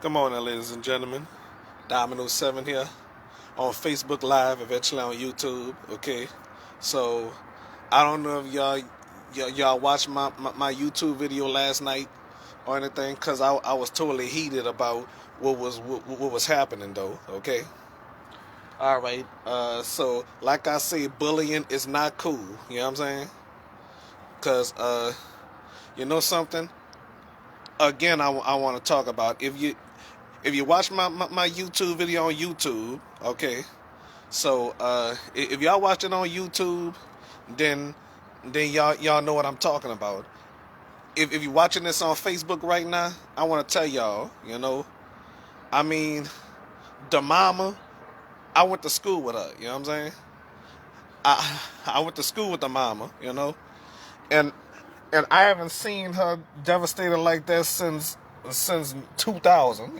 Good morning, ladies and gentlemen. Dominoes 7 here on Facebook Live, eventually on YouTube. Okay, so I don't know if y'all watched my YouTube video last night or anything, cause I was totally heated about what was happening though. Okay, all right. So like I say, bullying is not cool. You know what I'm saying? Cause you know something. Again, I want to talk about if you watch my YouTube video on YouTube, okay. So if y'all watch it on YouTube, then y'all know what I'm talking about. If you're watching this on Facebook right now, I want to tell y'all, I mean, the mama, I went to school with her. You know what I'm saying? I went to school with the mama. And I haven't seen her devastated like that since 2000.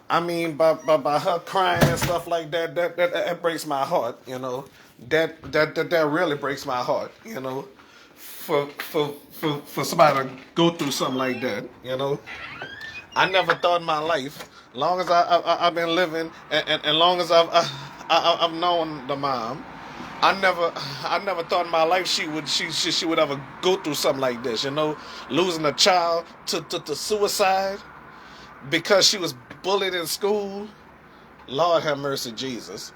I mean, by her crying and stuff like that breaks my heart. That really breaks my heart. For somebody to go through something like that. I never thought in my life, long as I've been living, and long as I've known the mom, I never thought in my life she would ever go through something like this. Losing a child to suicide because she was bullied in school. Lord have mercy, Jesus.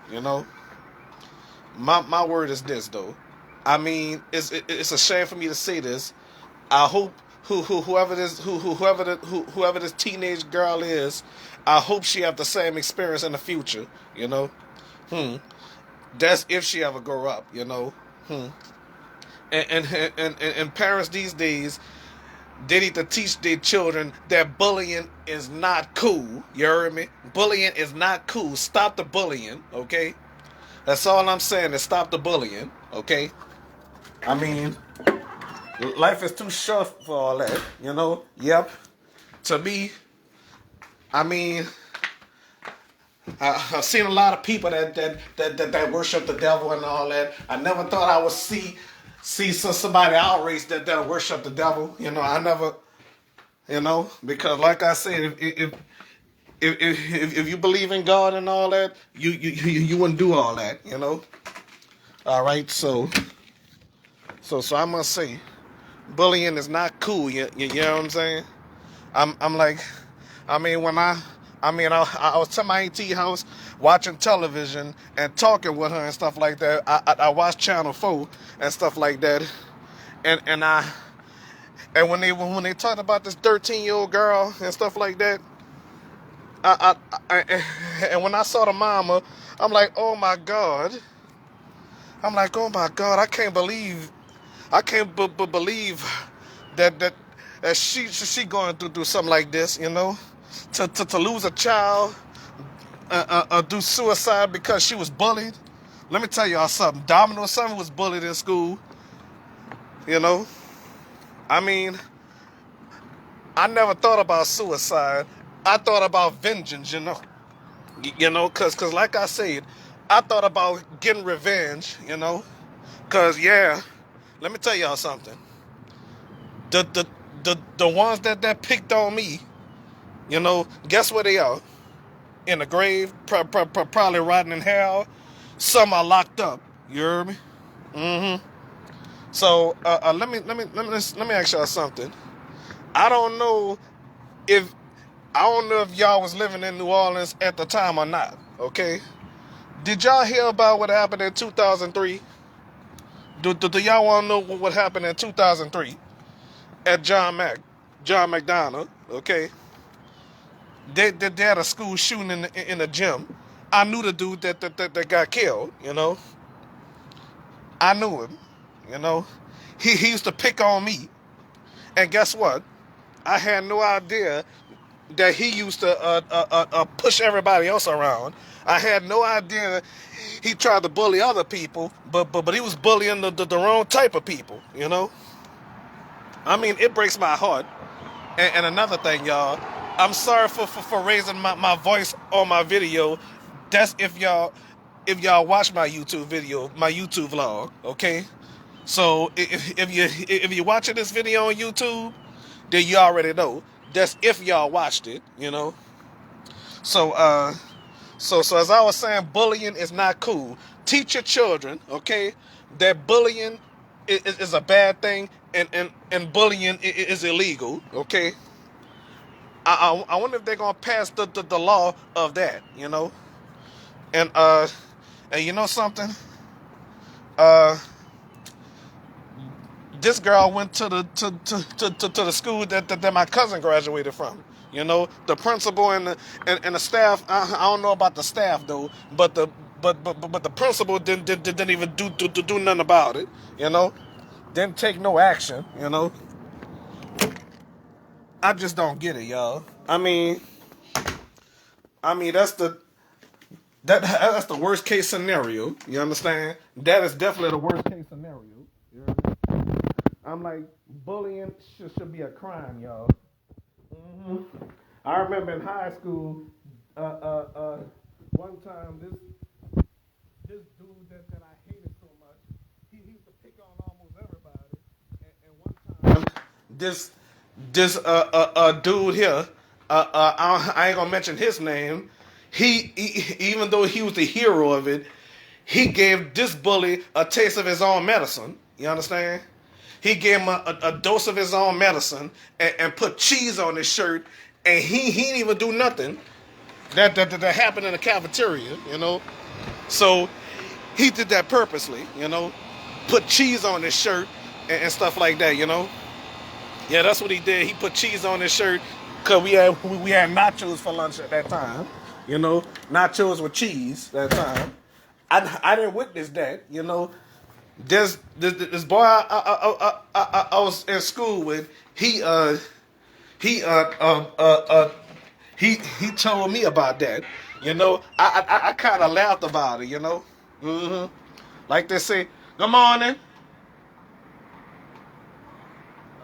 My word is this though. I mean, it's a shame for me to say this. I hope whoever this teenage girl is, I hope she have the same experience in the future. That's if she ever grow up. And parents these days, they need to teach their children that bullying is not cool. You heard me? Bullying is not cool. Stop the bullying, okay? That's all I'm saying is stop the bullying, okay? I mean, life is too short for all that, Yep. To me, I mean, I've seen a lot of people that worship the devil and all that. I never thought I would see somebody outraged that worship the devil. I never, because like I said, if you believe in God and all that, you wouldn't do all that. All right, so I must say, bullying is not cool. You know what I'm saying? I'm like, I mean, I was to my auntie house watching television and talking with her and stuff like that. I watched Channel 4 and stuff like that, and when they talked about this 13-year-old girl and stuff like that, and when I saw the mama, I'm like, oh my God, I can't believe that she going through something like this, to lose a child, do suicide because she was bullied. Let me tell y'all something. Dominoes 7 was bullied in school. I mean, I never thought about suicide. I thought about vengeance. Cause like I said, I thought about getting revenge. Cause yeah, let me tell y'all something. The ones that picked on me, guess where they are? In the grave, probably rotting in hell. Some are locked up. You hear me? Mm-hmm. So let me ask y'all something. I don't know if y'all was living in New Orleans at the time or not. Okay? Did y'all hear about what happened in 2003? Do y'all want to know what happened in 2003 at John McDonald? Okay? They had a school shooting in the gym. I knew the dude that got killed, I knew him, He used to pick on me. And guess what? I had no idea that he used to push everybody else around. I had no idea he tried to bully other people, but he was bullying the wrong type of people, I mean, it breaks my heart. And another thing, y'all, I'm sorry for raising my voice on my video. That's if y'all watch my YouTube video, my YouTube vlog, okay? So if you're watching this video on YouTube, then you already know That's if y'all watched it, you know. So so as I was saying, bullying is not cool. Teach your children, okay, that bullying is a bad thing, and bullying is illegal, okay. I wonder if they're gonna pass the law of that, you know. And and you know something, uh this girl went to to the school that my cousin graduated from. You know, the principal and the staff. I don't know about the staff though, but but the principal didn't even do nothing about it. You know, didn't take no action. You know, I just don't get it, y'all. I mean that's the worst case scenario. You understand? That is definitely the worst case scenario. You know? I'm like, bullying should be a crime, y'all. hmm I remember in high school, one time this dude that I hated so much, he used to pick on almost everybody. And one time, this dude here, I ain't gonna mention his name. He even though he was the hero of it, he gave this bully a taste of his own medicine. You understand? He gave him a dose of his own medicine and put cheese on his shirt, and he didn't even do nothing. That happened in the cafeteria, you know. So he did that purposely, you know. Put cheese on his shirt and stuff like that, you know. Yeah, that's what he did. He put cheese on his shirt because we had nachos for lunch at that time, you know. Nachos with cheese that time. I didn't witness that, you know. This boy I was in school with, he he told me about that. You know, I kind of laughed about it. You know, like they say, good morning.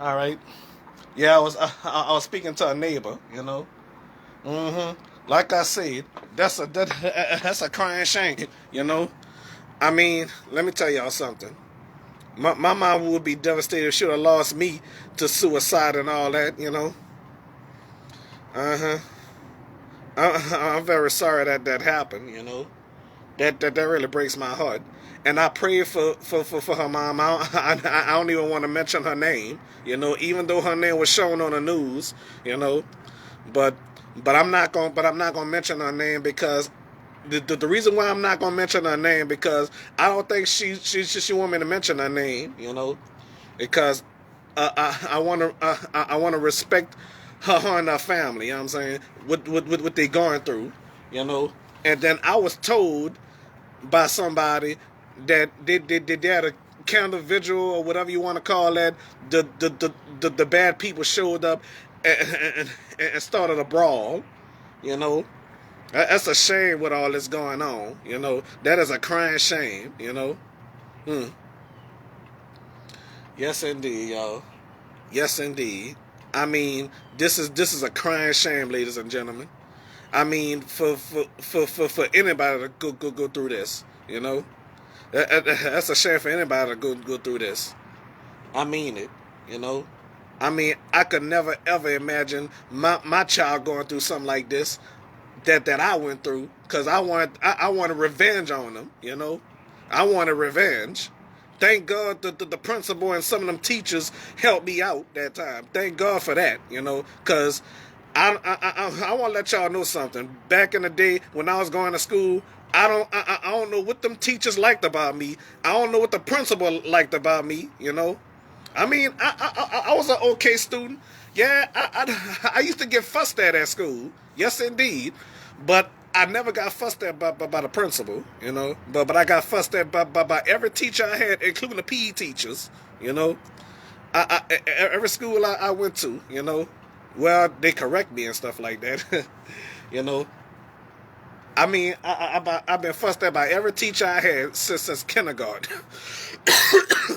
All right. Yeah, I was speaking to a neighbor. You know, like I said, that's a crying shame. You know, I mean, let me tell y'all something. My mom would be devastated if she would have lost me to suicide and all that. You know. Uh huh. I'm very sorry that happened. You know. That really breaks my heart. And I pray for her mom. I don't even want to mention her name, you know, even though her name was shown on the news, you know. But I'm not gonna mention her name because the reason why I'm not gonna mention her name because I don't think she want me to mention her name, you know, because I want to I want to respect her and her family. You know what I'm saying? What they going through, you know. And then I was told by somebody that they had a candle vigil or whatever you want to call that. The bad people showed up and started a brawl. You know, that's a shame with all this going on. You know, that is a crying shame. You know, yes indeed, y'all. Yes indeed. I mean, this is a crying shame, ladies and gentlemen. I mean, for anybody to go through this, you know, that's a shame for anybody to go through this. I mean it, you know. I mean, I could never ever imagine my child going through something like this that I went through because I wanted revenge on them, you know. I wanted revenge. Thank God the principal and some of them teachers helped me out that time. Thank God for that, you know, because I want to let y'all know something. Back in the day when I was going to school, I don't know what them teachers liked about me. I don't know what the principal liked about me. You know, I mean, I was an okay student. Yeah, I used to get fussed at school. Yes, indeed, but I never got fussed at by the principal. You know, but I got fussed at by every teacher I had, including the PE teachers. You know, every school I went to, you know, well, they correct me and stuff like that. You know, I mean, I've been fussed at by every teacher I had since kindergarten.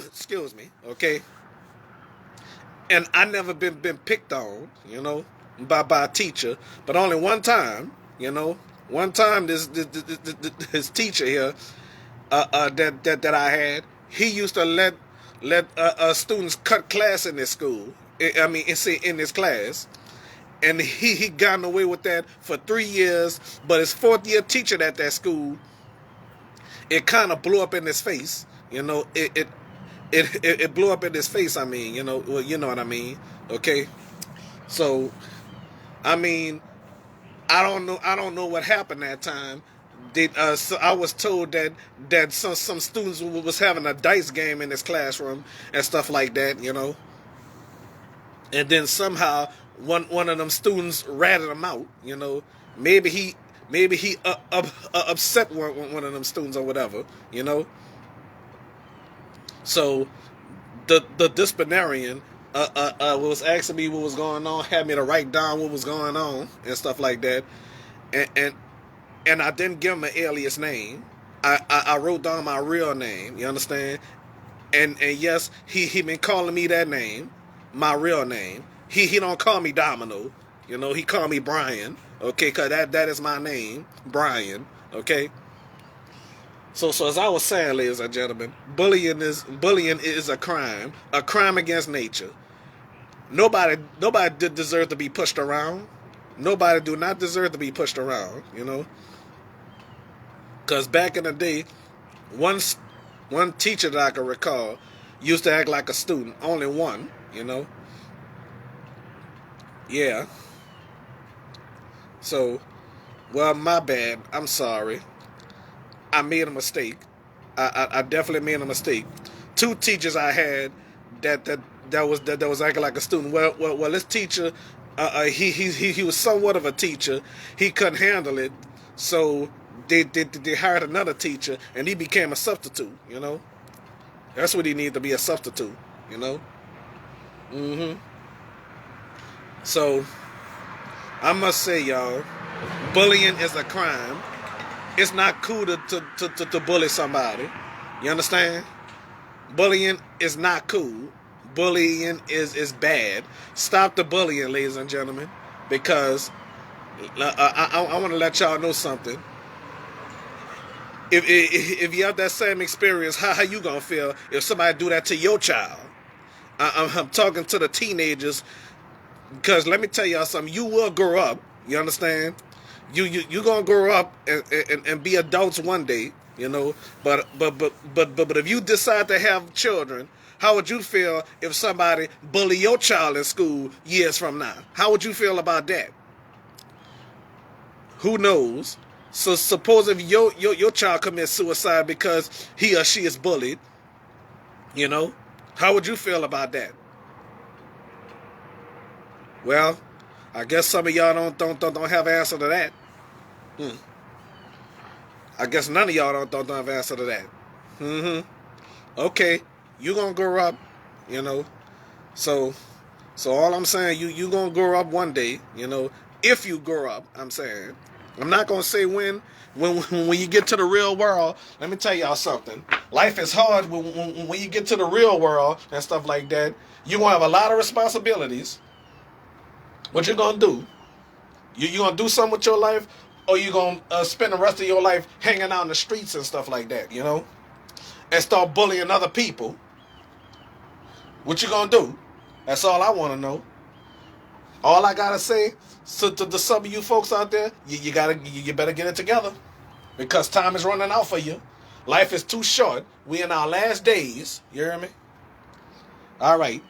Excuse me, okay? And I never been picked on, you know, by a teacher, but only one time, you know, one time this teacher here that I had, he used to let students cut class in this school. I mean, in this class, and he gotten away with that for 3 years. But his fourth year teacher at that school, it kind of blew up in his face. It blew up in his face. I mean, well, you know what I mean. Okay, so I mean, I don't know what happened that time. So I was told that some students was having a dice game in his classroom and stuff like that. And then somehow one of them students ratted him out. Maybe he upset one of them students or whatever. So the disciplinarian was asking me what was going on, had me to write down what was going on and stuff like that, and I didn't give him an alias name. I wrote down my real name. You understand? And yes, he been calling me that name, my real name. He don't call me Domino. He call me Brian. Okay, cause that is my name, Brian. Okay. So as I was saying, ladies and gentlemen, bullying is a crime against nature. Nobody deserves to be pushed around. Nobody do not deserve to be pushed around. Because back in the day, one teacher that I can recall used to act like a student. Only one. Yeah. So, well, my bad. I'm sorry. I made a mistake. I definitely made a mistake. Two teachers I had that was acting like a student. Well, this teacher, he was somewhat of a teacher. He couldn't handle it, so they hired another teacher, and he became a substitute. That's what he needed, to be a substitute. So I must say, y'all, bullying is a crime. It's not cool to bully somebody. You understand? Bullying is not cool. Bullying is bad. Stop the bullying, ladies and gentlemen, because I want to let y'all know something. If you have that same experience, how you gonna feel if somebody do that to your child? I'm talking to the teenagers, because let me tell y'all something. You will grow up. You understand? You gonna grow up and be adults one day, But if you decide to have children, how would you feel if somebody bully your child in school years from now? How would you feel about that? Who knows? So suppose if your child commits suicide because he or she is bullied, how would you feel about that? Well, I guess some of y'all don't have an answer to that. I guess none of y'all don't have an answer to that. Okay, you gonna grow up, So all I'm saying, you gonna grow up one day, If you grow up, I'm saying. I'm not gonna say when. When you get to the real world, let me tell y'all something. Life is hard when you get to the real world and stuff like that. You're gonna have a lot of responsibilities. What you gonna do? You gonna do something with your life, or you gonna spend the rest of your life hanging out in the streets and stuff like that, and start bullying other people? What you gonna do? That's all I want to know. All I gotta say to some of you folks out there, you better get it together, because time is running out for you. Life is too short. We in our last days. You hear me? All right.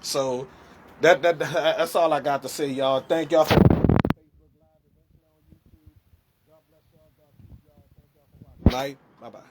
So that's all I got to say, y'all. Thank y'all for Facebook Live, eventually on YouTube. God bless y'all. God keep y'all. Thank y'all for watching. Night. Bye-bye.